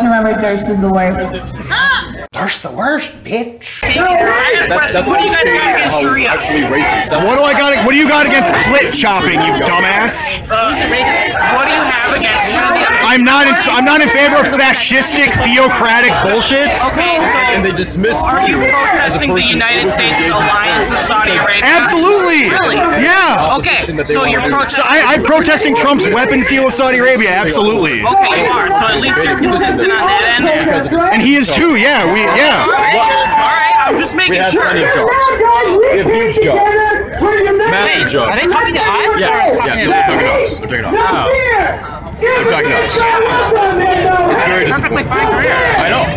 Remember, Durst is the worst. Durst the worst, bitch. I got a question. What do you guys got against Sharia? Actually racist. What do you got against clit chopping, you dumbass? What do you have against Sharia? I'm not in favor of fascistic, theocratic bullshit. Okay, so And they dismissed are you protesting the United States' alliance with Saudi Arabia? Absolutely. Really? Yeah. Okay, so you're protesting. I'm protesting Trump's weapons deal with Saudi Arabia. Absolutely. Okay, you are. So at least you're consistent on that end. And he is too. Yeah. All right, I'm just making sure. plenty of jobs. We have huge jobs. Massive jobs. Are they talking to us? Yes. Yeah, they're talking to us. They're talking to us. They're talking to us. It's very Perfectly fine career. I know.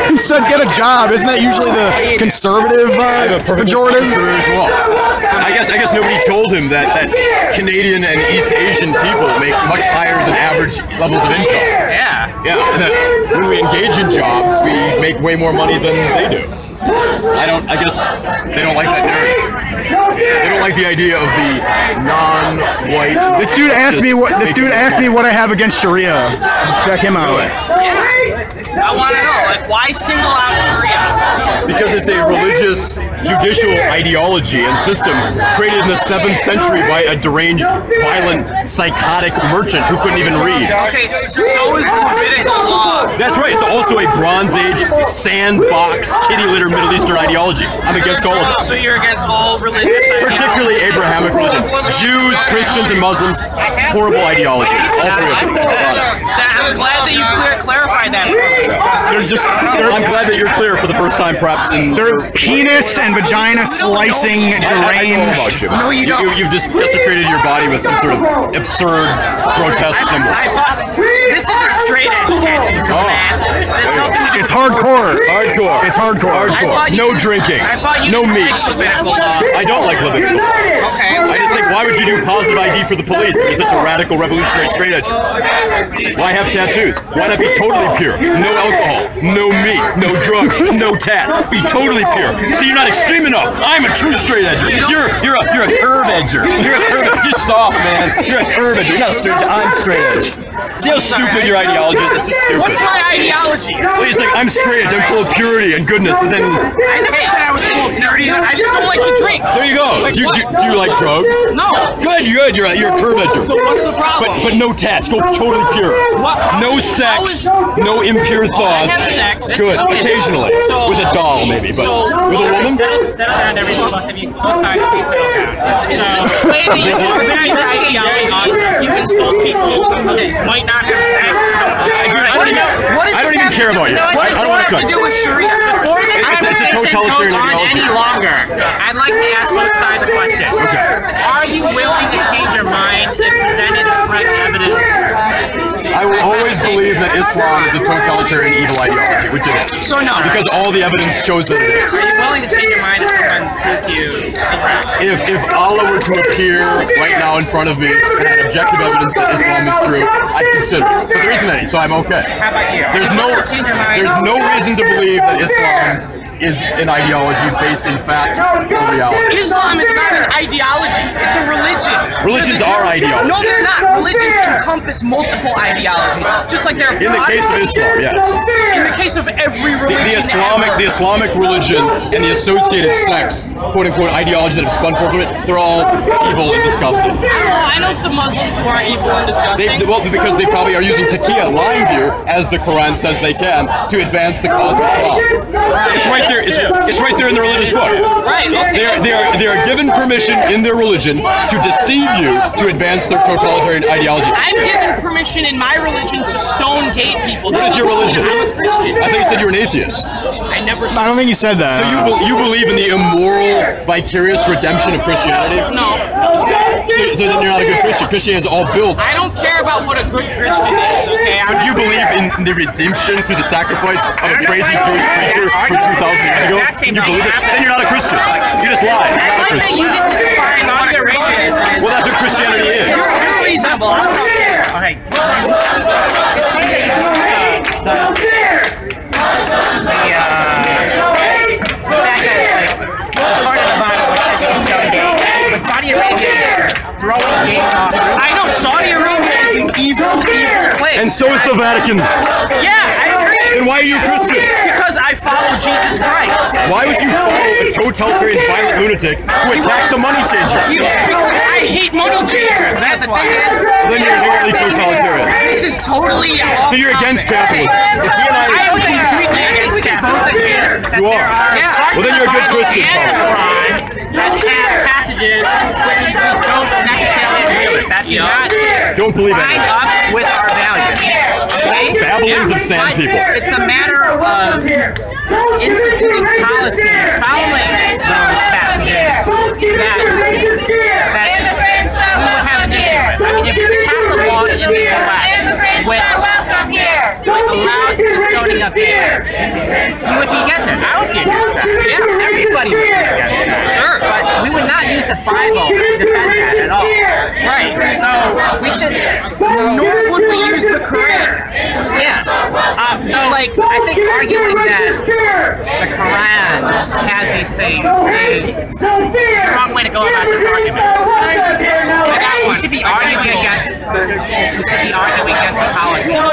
He said get a job. Isn't that usually the conservative pejorative? As well. I guess nobody told him that Canadian and East Asian people make much higher than average levels of income. Yeah. Yeah, and that when we engage in jobs, we make way more money than they do. I guess they don't like that narrative. They don't like the idea of the non-white. This dude asked me what I have against Sharia. Check him out. I want to know, like, why single out Sharia? Because it's a religious, judicial ideology and system created in the 7th century by a deranged, violent, psychotic merchant who couldn't even read. Okay, so is Levitical law. That's right. It's also a Bronze Age, sandbox, kitty litter Middle Eastern ideology. I'm against all of it. So you're against all religious ideologies? Particularly Abrahamic religion. Jews, Christians, and Muslims, horrible ideologies. All three of them. I'm glad that you clarified that. I'm glad that you're clear for the first time, perhaps. They're penis and vagina slicing deranged. No, you don't. You've just desecrated your body with some sort of absurd, grotesque symbol. This is a straight edge tattoo, dumbass. There's nothing to do It's hardcore. Hardcore. It's hardcore. No drinking. No meat. I don't like Levitical law. Okay. I just think, why would you do positive ID for the police if you're such a radical, revolutionary straight edge? Why have tattoos? Why not be totally pure? No alcohol, no meat, no drugs, no tats. Be totally pure. See, you're not extreme enough. I'm a true straight edger. You're a curve edger. You're a curve. You're soft, man. You're a curve edger. You're not a straight edger. I'm straight edge. See how stupid your ideology is? It's just stupid. What's my ideology? Well, it's like, I'm straight edge. I'm full of purity and goodness, but then I never said I was full of purity. I just don't like to drink. there you go. Do you like drugs? No. Good. You're a curve edger. So what's the problem? But no tats. Go totally pure. No sex. No impure thoughts. I have sex. Good. Occasionally. With a doll, maybe. But with a woman? Settle down, everyone. If you both sides, please settle down. Is this the way that you organize your ideology? You insult people who might not have sex. I don't even care about you. What does that have to do with Sharia? It's a totalitarian ideology. Any longer, I'd like to ask both sides a question. Okay. Are you willing to change your mind if presented correct evidence? I will always believe that Islam is a totalitarian evil ideology, which it is. So no. Because all the evidence shows that it is. Are you willing to change your mind if someone proves you incorrect? If Allah were to appear right now in front of me and had objective evidence that Islam is true, I'd consider it. But there isn't any, so I'm okay. How about you? There's no reason to believe that Islam is an ideology based in fact or reality. Islam is not an ideology, it's a religion. Religions are ideologies. No, they're not. Religions encompass multiple ideologies, just like they're In the case of Islam, yes. In the case of every religion. The Islamic religion and the associated sects, quote unquote, ideologies that have spun forth from it, they're all evil and disgusting. I know some Muslims who are evil and disgusting. Because they probably are using taqiyya, lying here, as the Quran says they can, to advance the cause of Islam. It's right there. It's right there in the religious book. Right. Okay. They are given permission in their religion to deceive you to advance their totalitarian ideology. I'm given permission in my religion to stone gay people. What is your religion? I'm a Christian. I think you said you were an atheist. I don't think you said that. So you believe in the immoral, vicarious redemption of Christianity? No. So then you're not a good Christian. Christianity is all built. I don't care about what a good Christian is, okay? Do you believe in the redemption through the sacrifice of a crazy Jewish preacher for 2,000 years ago? You believe it? Then you're not a Christian. You just lied. I like that you get to define what a Christian is. Well, that's what Christianity is. You're reasonable. I don't care. Okay. Saudi Arabia throwing games off. I know Saudi Arabia is an evil place. And so is the Vatican. Yeah, are you a Christian? Because I follow Jesus Christ. Why would you follow a totalitarian, violent lunatic who attacked the money changers? Because I hate money changers. That's why. Then you're inherently totalitarian. This is totally off So you're against capitalism. If he and I am completely against capitalism. You are. Yeah. Well, then you're a good Christian. That have passages which we don't necessarily agree with. That do not Don't believe line it. up with our values. Okay? Babblings of sand people. It's a matter of instituting policies following those passages that we would have an issue with. I mean, if we pass a law in the U.S. which allows the stoning of babies, you would be against it. I would be against that. Yeah, everybody would be against that. Sure, but we would not use the Bible to defend that at all. Right. So we should. Nor would we use the Quran. Yeah. So, like, I think arguing that the Quran has these things is the wrong way to go about this argument. We should be arguing against the policy. No,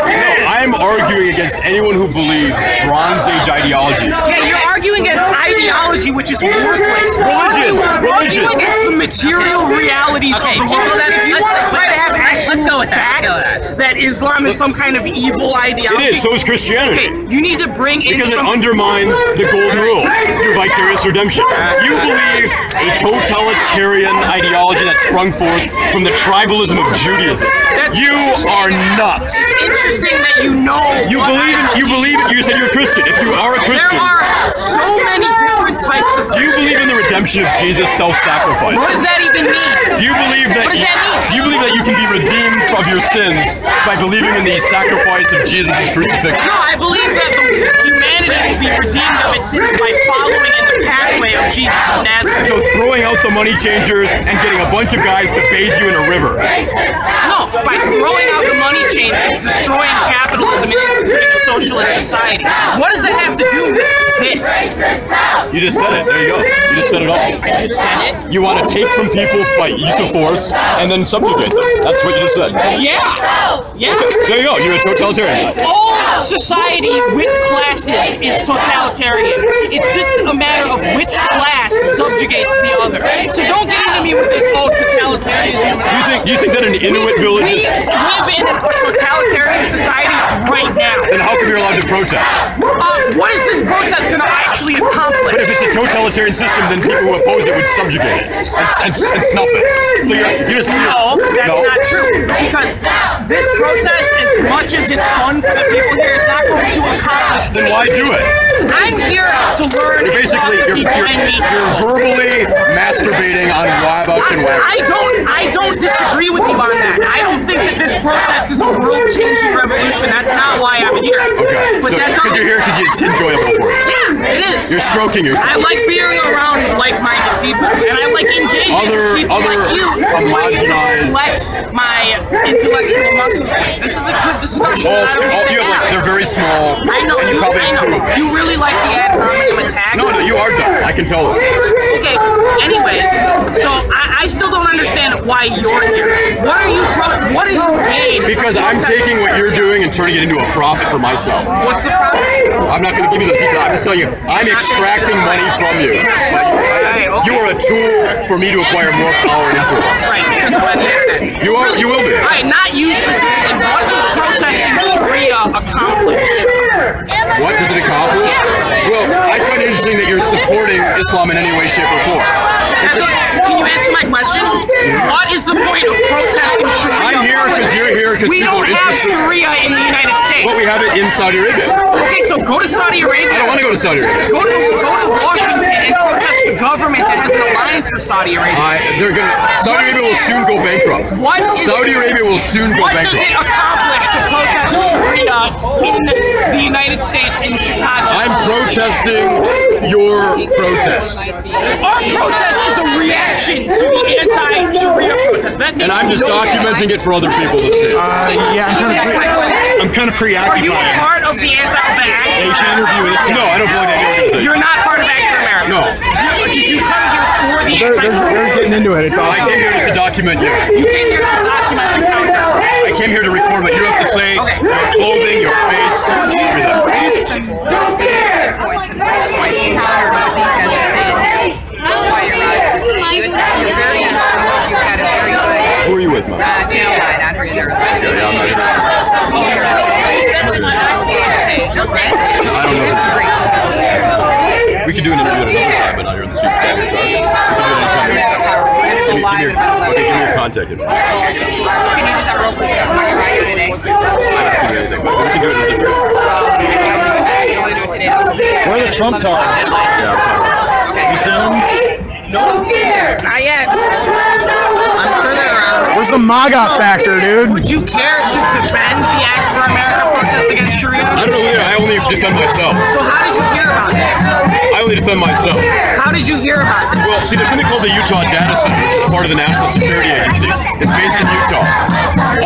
I'm arguing against anyone who believes Bronze Age ideology. Yeah, you're arguing against ideology, which is worthless. Religion. Arguing against the material realities of the world. If you want to try to have actual facts that Islam is some kind of evil ideology, It is. So is Christianity. okay, you need to bring in Because it some. undermines the golden rule through vicarious redemption. You believe a totalitarian ideology that sprung forth from the tribalism of Judaism. You are nuts. Interesting that you know. You believe it. You said you're a Christian. If you are a There Christian, are so many different types of. do you believe in the redemption of Jesus' self-sacrifice? What does that even mean? Do you believe that? What does that mean? Do you believe that you can be redeemed of your sins by believing in the sacrifice of Jesus' crucifixion? No, I believe that humanity will be redeemed of its sins by following in the pathway of Jesus of Nazareth. So throwing out the money changers and getting a bunch of guys to bathe you in a river. No, by throwing out the money changers, destroying capitalism, and instituting a socialist society. What does that have to do with this? You just said it. There you go. You just said it all. I just said it. You want to take from people by use of force and then subjugate them. That's what you just said. Yeah. Yeah. There you go. You're a totalitarian. All society with classes is totalitarian. It's just a matter of which class subjugates the other. So don't get into me with this whole totalitarianism. Do you think that an Inuit village We is... live in a totalitarian society right now. Then how come you're allowed to protest? What is this protest going to actually accomplish? But if it's a totalitarian system, then people who oppose it would subjugate it and snuff it. So you're just... No, that's not true. Because this protest, as much as it's fun for the people here, is not going to accomplish. Then why do it? I'm here to learn. You're basically you're verbally masturbating on Wabash and Wabash. I don't disagree with you on that. I don't think that this protest is a world-changing revolution. That's not why I'm here. Okay, But so that's because you're here because it's enjoyable for you. Yeah, it is. You're stroking yourself. I like being around like-minded people, and I like engaging with people like you. homogenized. Flex my intellectual muscles. This is a good discussion. They're very small. I know and you you. probably I have two know. of them. You really like the ad hominem attack. No, you are dumb. I can tell it. Okay. Anyways, so I still don't understand why you're here. What do you gain? Because I'm taking what you're doing and turning it into a profit for myself. What's the profit? I'm not going to give you those details. I'm just telling you, I'm extracting money from you. You are a tool for me to acquire more power and influence. Right, because I'm at the end. You will be. Alright, not you specifically. What does protesting Sharia accomplish? What does it accomplish? Well, I find it interesting that you're supporting Islam in any way, shape, or form. Can you answer my question? What is the point of protesting Sharia? I'm here because you're here because we people don't are have interested. Sharia in the United States. Well, we have it in Saudi Arabia. Okay, so go to Saudi Arabia. I don't want to go to Saudi Arabia. Go to Washington and protest the government that has an alliance with Saudi Arabia. Saudi Arabia will soon go bankrupt. Saudi Arabia will soon go What does bankrupt. it accomplish to protest Sharia in the United States, in Chicago? I'm protesting your protest. Our protest is a reaction to the anti-Sharia protest. And I'm just documenting it for other people to see. I'm kind of preoccupied. Are you a part of the anti-vax? No, I don't belong to any organization. You're not part of Act America. No. Did you come here for the anti-Sharia? They're getting into it. It's I awesome. came here just to document you. You came here to document the counter. I came here to record what you have to say, your clothing, your face, everything. points counter what these guys are saying here. That's why you're right. You're very informed. You've got a very good. Who are you with, man? Channel line on here. Yeah, I'm not sure. I don't know. We could do an interview at another time, but not here in the studio. We can do it anytime. Okay, give me your contact info. Can you do that real quick? That's why you're right here today. I don't do anything, but we can do it another time. Where are the Trump cards? Yeah, I'm sorry. You see them? Not yet. I'm sure they're around. Where's the MAGA factor, dude? Would you care to defend the Act for America protest against Sharia? I don't know either. I only defend myself. So how did you hear about this? I only defend myself. How did you hear about this? Well, see, there's something called the Utah Data Center, which is part of the National Security Agency. It's based in Utah.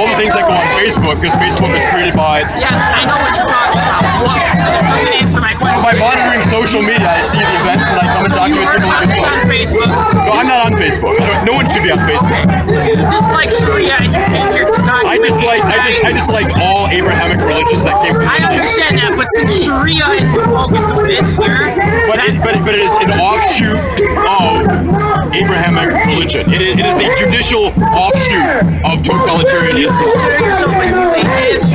All the things that go on Facebook, because Facebook was created by... Yes, I know what you're talking about. What? That doesn't answer my question. By monitoring social media, I see the events and I come and document people like yourself. On Facebook. No, I'm not on Facebook. No one should be on Facebook. So you dislike Sharia and you came here to document. I dislike all Abrahamic religions that came from the I understand that, but since Sharia is the focus of this here, but it is an offshoot of Abrahamic religion. It is the judicial offshoot of totalitarianism. consider yourself a atheist?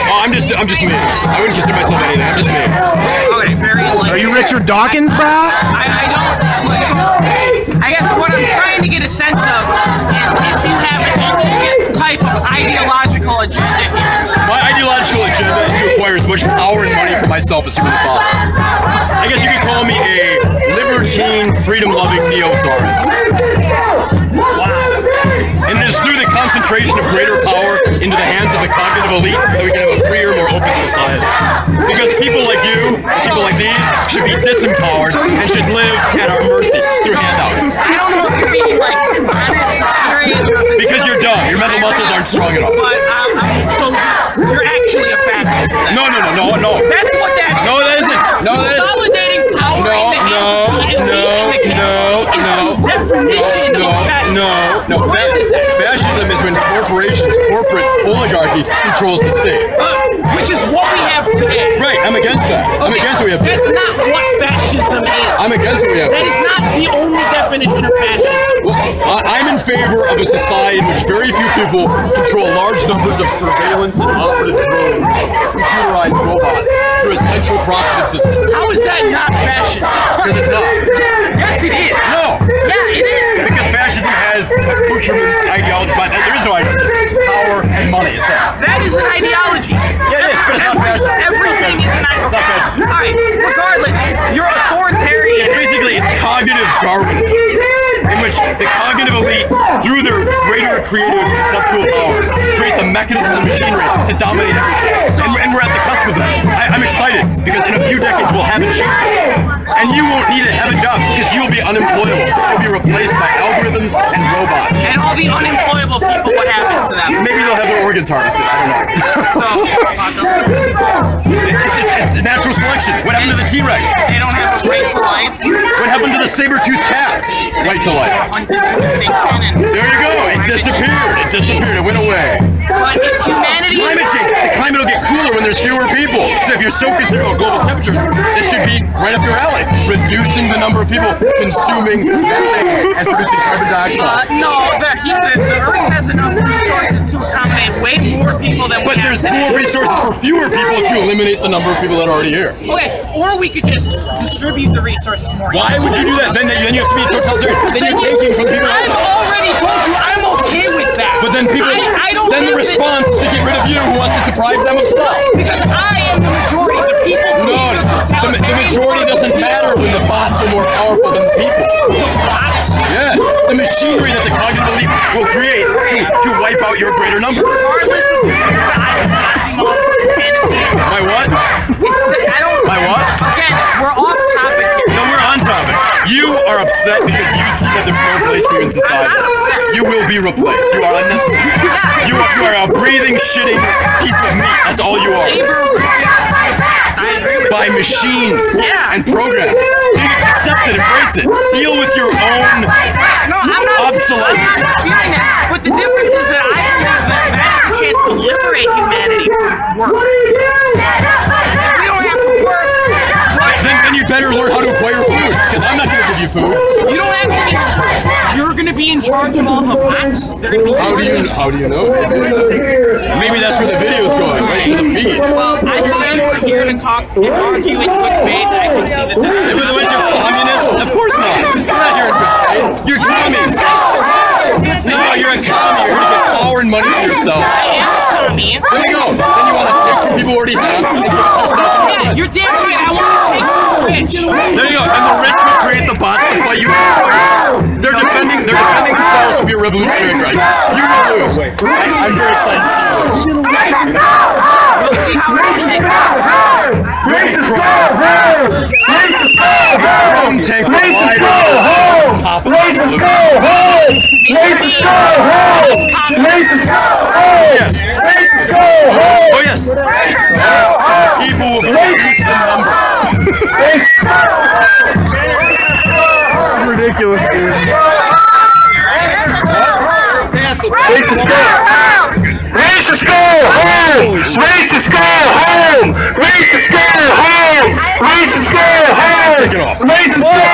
Oh, I'm just me. I wouldn't consider myself anything. I'm just me. Okay, very enlightening. Are you Richard Dawkins, bro? I don't. I guess what I'm trying to get a sense of is if you have any type of ideological agenda here. My ideological agenda is to acquire as much power and money for myself as humanly possible. I guess you could call me a libertine, freedom-loving neo-czarist. Wow. And it is through the concentration of greater power into the hands of the cognitive elite that we can have a freer, more open society. Because people like you, people like these, should be disempowered and should live at our mercy through handouts. I don't know if you're being like honest or serious. Because you're dumb. Your mental muscles aren't strong enough. But so you're actually a fascist. No. That's what that is. No, that isn't. No, that isn't. Consolidating power in the hands of the elite is the definition of fascism. No. What is it then? Fascism is when corporations, corporate oligarchy controls the state. Which is what we have today. Right, I'm against that. I'm against what we have today. That's not what fascism is. I'm against what we have That today. is not the only definition of fascism. Well, I'm in favor of a society in which very few people control large numbers of surveillance and operative drones, computerized robots, through a central processing system. How is that not fascism? Because it's not. Yes, it is. No. Yeah, it is. Because fascism has accoutrements, ideologies, but there is no ideology. Power and money. It's that. That is an ideology. Yeah, it is, but it's not fascism. Everything is an ideology. It's not fascism. All right, regardless, you're authoritarian. Basically, it's cognitive Darwinism, in which the cognitive elite, through their greater creative conceptual powers, create the mechanism and machinery to dominate everything. And we're at the cusp of that. I'm excited, because in a few decades we'll have a chip. And you won't need to have a job, because you'll be unemployable. You'll be replaced by algorithms and robots. And all the unemployable people, what happens to them? Maybe they'll have their organs harvested. I don't know. It's natural selection. What happened to the T-Rex? They don't have a right to life. What happened to the saber-toothed cats? Right to life. Hunted to extinction and There you go. It disappeared. It disappeared. It went away. but if humanity Climate change. The climate will get cooler when there's fewer people. So if you're so concerned about global temperatures, this should be right up your alley. Reducing the number of people consuming methane and producing carbon dioxide. no, the Earth has enough resources to accommodate way more people than we But have there's today. more resources for fewer people if you eliminate the number of people that are already here. Okay, or we could just distribute the resources more. Why would you do that? Then you have to be a totalitarian. Then you're taking from people. I've already told you I'm okay with that. But then people. I don't then the live this- response is to get rid of you, who wants to deprive them of stuff. Because I am the majority. The people No, the majority doesn't matter when the bots are more powerful than the people. Bots? Yes, the machinery that the cognitive elite will create to wipe out your greater numbers. Regardless of the Asimov fantasy. My what? I don't. My what? Again, we're off topic here. No, we're on topic. You are upset because you see that there's no place for you in society. I'm not upset. You will be replaced. You are unnecessary. You are a breathing, shitting piece of meat. That's all you are. I agree with By machines Yeah. and programs. So you accept it, embrace it. Deal with your own No, I'm not. obsolescence. I'm not disputing that. But the difference is that I believe that is a chance to liberate humanity from work. If we don't have to work, in charge of all the bots? How do you know? Maybe that's where the video's going, right to the feed. Well, I thought you were here to talk and argue in good faith. I can see that. If we're a bunch of communists, of course not. You're not here in good faith. You're commies. No, you're a commie. You're here to get power and money for yourself. I am a commie. There you go. Then you want to take from people who already have and give yourself. Yeah, you're damn right. I want to take the rich. There you go. And the rich will create the bots to fight you. They're defending themselves from your revolutionary drive. You will lose. I'm very excited to see you lose. We'll see how much they Tank Yes. Oh yes. People will release the number. This is ridiculous, dude. Racist go home! Racist go home! Racist go home! Racist go home! Racist go